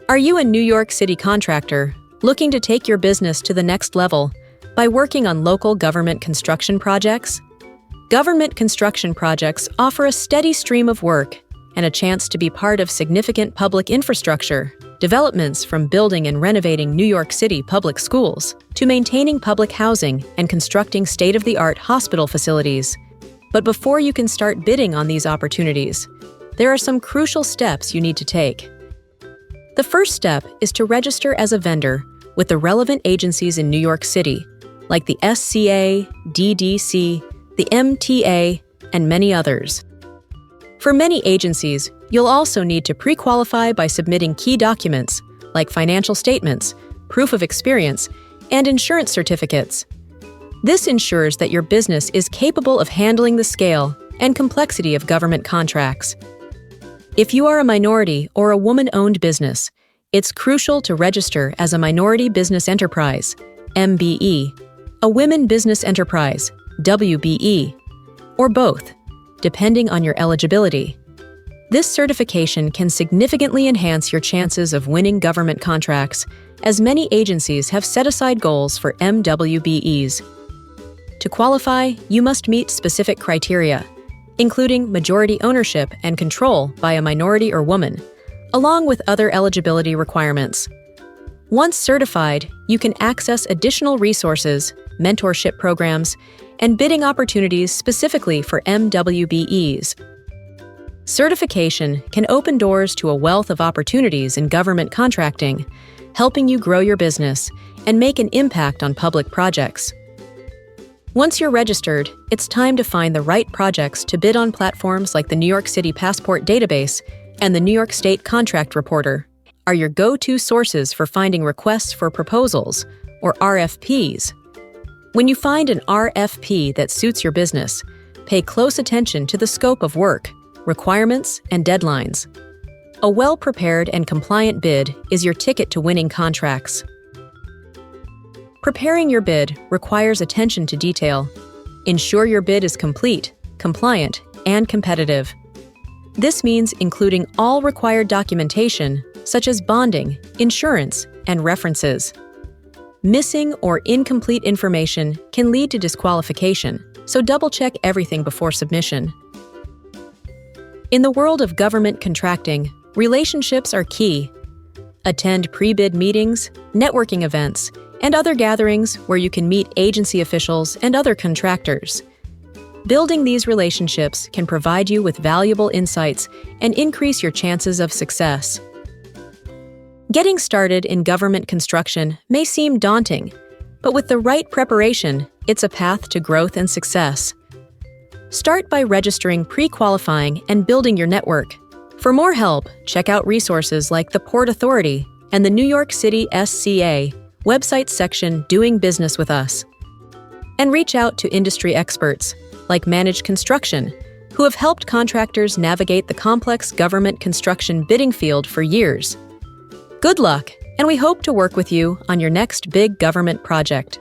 Are you a New York City contractor looking to take your business to the next level by working on local government construction projects? Government construction projects offer a steady stream of work and a chance to be part of significant public infrastructure developments, from building and renovating New York City public schools to maintaining public housing and constructing state-of-the-art hospital facilities. But before you can start bidding on these opportunities, there are some crucial steps you need to take. The first step is to register as a vendor with the relevant agencies in New York City, like the SCA, DDC, the MTA, and many others. For many agencies, you'll also need to pre-qualify by submitting key documents like financial statements, proof of experience, and insurance certificates. This ensures that your business is capable of handling the scale and complexity of government contracts. If you are a minority or a woman-owned business, it's crucial to register as a Minority Business Enterprise, MBE, a Women Business Enterprise, WBE, or both, depending on your eligibility. This certification can significantly enhance your chances of winning government contracts, as many agencies have set aside goals for MWBEs. To qualify, you must meet specific criteria, including majority ownership and control by a minority or woman, along with other eligibility requirements. Once certified, you can access additional resources, mentorship programs, and bidding opportunities specifically for MWBEs. Certification can open doors to a wealth of opportunities in government contracting, helping you grow your business and make an impact on public projects. Once you're registered, it's time to find the right projects to bid on. Platforms like the New York City Passport Database and the New York State Contract Reporter are your go-to sources for finding requests for proposals, or RFPs. When you find an RFP that suits your business, pay close attention to the scope of work, requirements, and deadlines. A well-prepared and compliant bid is your ticket to winning contracts. Preparing your bid requires attention to detail. Ensure your bid is complete, compliant, and competitive. This means including all required documentation, such as bonding, insurance, and references. Missing or incomplete information can lead to disqualification, so double-check everything before submission. In the world of government contracting, relationships are key. Attend pre-bid meetings, networking events, and other gatherings where you can meet agency officials and other contractors. Building these relationships can provide you with valuable insights and increase your chances of success. Getting started in government construction may seem daunting, but with the right preparation, it's a path to growth and success. Start by registering, pre-qualifying, and building your network. For more help, check out resources like the Port Authority and the New York City SCA website section Doing Business with Us. And reach out to industry experts like Managed Construction, who have helped contractors navigate the complex government construction bidding field for years. Good luck, and we hope to work with you on your next big government project.